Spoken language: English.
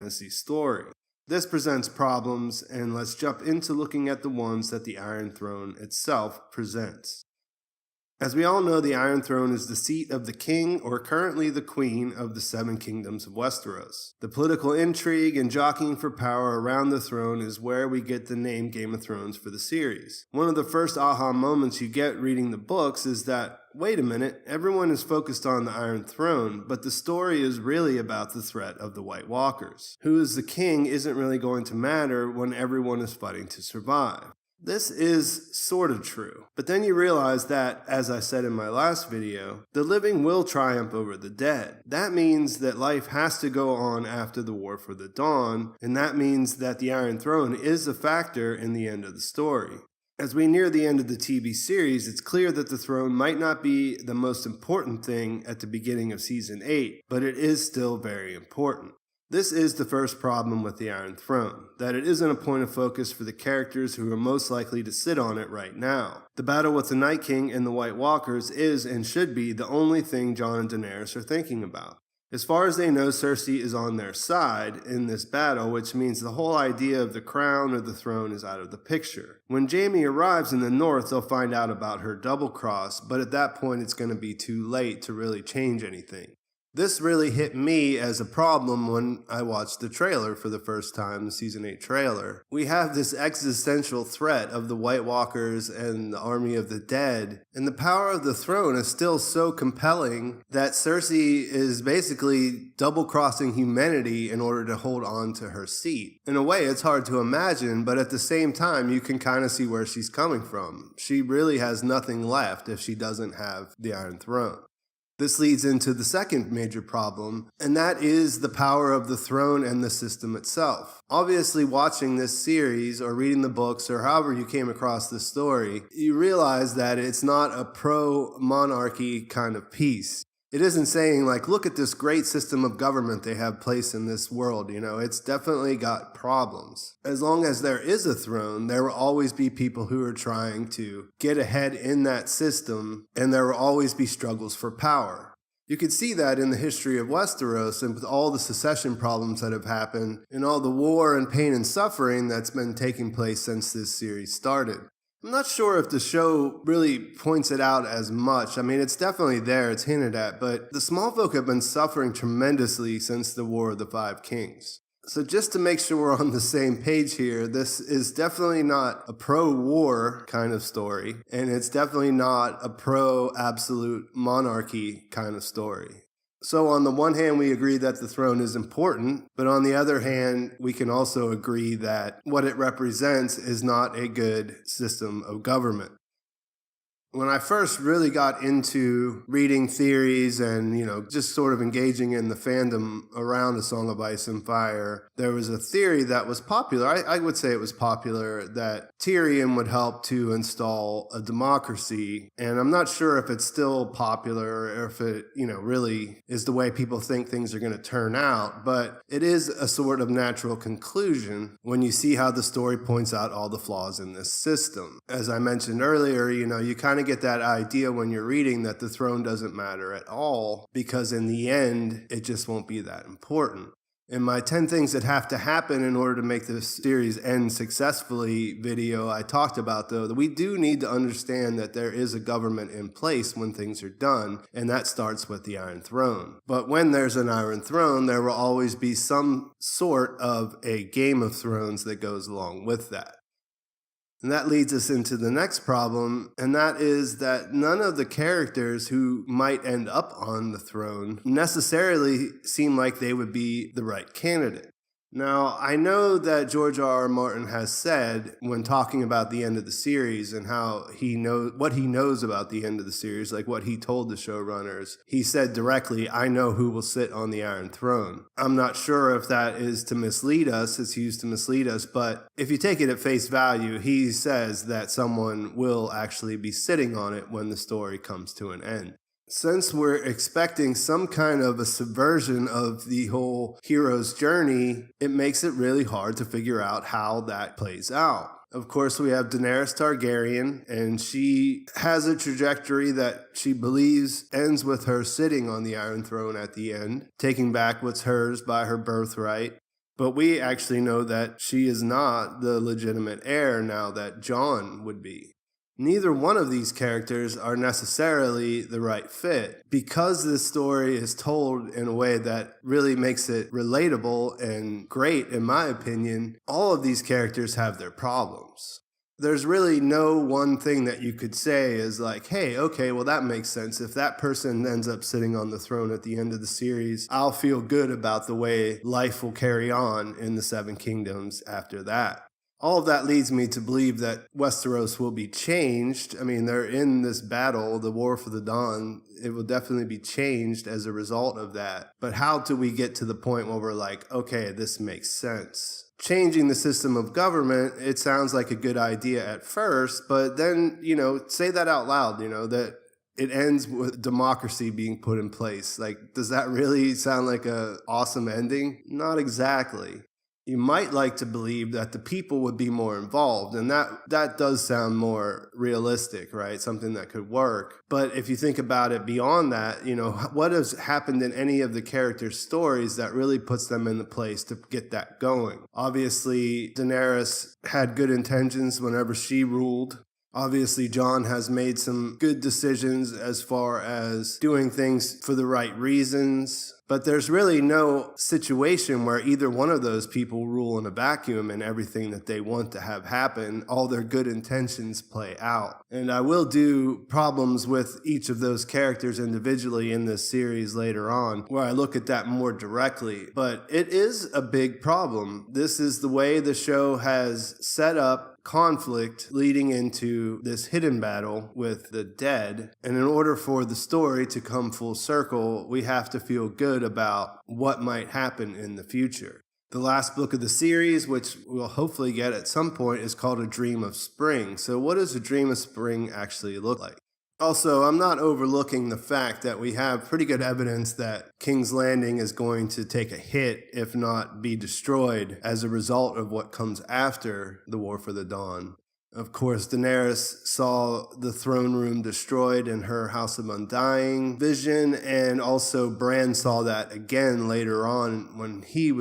fantasy story. This presents problems, and let's jump into looking at the ones that the Iron Throne itself presents. As we all know, the Iron Throne is the seat of the king, or currently the queen, of the Seven Kingdoms of Westeros. The political intrigue and jockeying for power around the throne is where we get the name Game of Thrones for the series. One of the first aha moments you get reading the books is that, wait a minute, everyone is focused on the Iron Throne, but the story is really about the threat of the White Walkers. Who is the king isn't really going to matter when everyone is fighting to survive. This is sort of true, but then you realize that, as I said in my last video, the living will triumph over the dead. That means that life has to go on after the War for the Dawn, and that means that the Iron Throne is a factor in the end of the story. As we near the end of the TV series, it's clear that the throne might not be the most important thing at the beginning of Season 8, but it is still very important. This is the first problem with the Iron Throne, that it isn't a point of focus for the characters who are most likely to sit on it right now. The battle with the Night King and the White Walkers is and should be the only thing Jon and Daenerys are thinking about. As far as they know, Cersei is on their side in this battle, which means the whole idea of the crown or the throne is out of the picture. When Jaime arrives in the north, they'll find out about her double cross, but at that point it's going to be too late to really change anything. This really hit me as a problem when I watched the trailer for the first time, the Season 8 trailer. We have this existential threat of the White Walkers and the army of the dead, and the power of the throne is still so compelling that Cersei is basically double-crossing humanity in order to hold on to her seat. In a way, it's hard to imagine, but at the same time, you can kind of see where she's coming from. She really has nothing left if she doesn't have the Iron Throne. This leads into the second major problem, and that is the power of the throne and the system itself. Obviously, watching this series or reading the books or however you came across this story, you realize that it's not a pro-monarchy kind of piece. It isn't saying, like, look at this great system of government they have placed in this world, it's definitely got problems. As long as there is a throne, there will always be people who are trying to get ahead in that system, and there will always be struggles for power. You can see that in the history of Westeros and with all the secession problems that have happened and all the war and pain and suffering that's been taking place since this series started. I'm not sure if the show really points it out as much. I mean, it's definitely there, it's hinted at, but the small folk have been suffering tremendously since the War of the Five Kings. So just to make sure we're on the same page here, this is definitely not a pro-war kind of story, and it's definitely not a pro-absolute monarchy kind of story. So on the one hand, we agree that the throne is important, but on the other hand, we can also agree that what it represents is not a good system of government. When I first really got into reading theories and, just sort of engaging in the fandom around A Song of Ice and Fire, there was a theory that was popular. I would say it was popular that Tyrion would help to install a democracy. And I'm not sure if it's still popular or if it, really is the way people think things are going to turn out. But it is a sort of natural conclusion when you see how the story points out all the flaws in this system. As I mentioned earlier, you kind of get that idea when you're reading that the throne doesn't matter at all because in the end, it just won't be that important. In my 10 things that have to happen in order to make this series end successfully video, I talked about, though, that we do need to understand that there is a government in place when things are done, and that starts with the Iron Throne. But when there's an Iron Throne, there will always be some sort of a Game of Thrones that goes along with that. And that leads us into the next problem, and that is that none of the characters who might end up on the throne necessarily seem like they would be the right candidate. Now, I know that George R.R. Martin has said when talking about the end of the series and how what he knows about the end of the series, like what he told the showrunners, he said directly, I know who will sit on the Iron Throne. I'm not sure if that is to mislead us, it's used to mislead us, but if you take it at face value, he says that someone will actually be sitting on it when the story comes to an end. Since we're expecting some kind of a subversion of the whole hero's journey, it makes it really hard to figure out how that plays out. Of course, we have Daenerys Targaryen, and she has a trajectory that she believes ends with her sitting on the Iron Throne at the end, taking back what's hers by her birthright. But we actually know that she is not the legitimate heir now that Jon would be. Neither one of these characters are necessarily the right fit. Because this story is told in a way that really makes it relatable and great, in my opinion, all of these characters have their problems. There's really no one thing that you could say is like, hey, okay, well, that makes sense. If that person ends up sitting on the throne at the end of the series, I'll feel good about the way life will carry on in the Seven Kingdoms after that. All of that leads me to believe that Westeros will be changed. I mean, they're in this battle, the War for the Dawn. It will definitely be changed as a result of that. But how do we get to the point where we're like, okay, this makes sense? Changing the system of government, it sounds like a good idea at first, but then, say that out loud, that it ends with democracy being put in place. Like, does that really sound like an awesome ending? Not exactly. You might like to believe that the people would be more involved, and that does sound more realistic, right? Something that could work. But if you think about it beyond that, what has happened in any of the characters' stories that really puts them in the place to get that going? Obviously, Daenerys had good intentions whenever she ruled. Obviously, Jon has made some good decisions as far as doing things for the right reasons. But there's really no situation where either one of those people rule in a vacuum and everything that they want to have happen, all their good intentions play out. And I will do problems with each of those characters individually in this series later on, where I look at that more directly. But it is a big problem. This is the way the show has set up conflict leading into this hidden battle with the dead. And in order for the story to come full circle, we have to feel good about what might happen in the future. The last book of the series, which we'll hopefully get at some point, is called A Dream of Spring. So what does A Dream of Spring actually look like? Also, I'm not overlooking the fact that we have pretty good evidence that King's Landing is going to take a hit, if not be destroyed, as a result of what comes after the War for the Dawn. Of course, Daenerys saw the throne room destroyed in her House of Undying vision, and also Bran saw that again later on when he was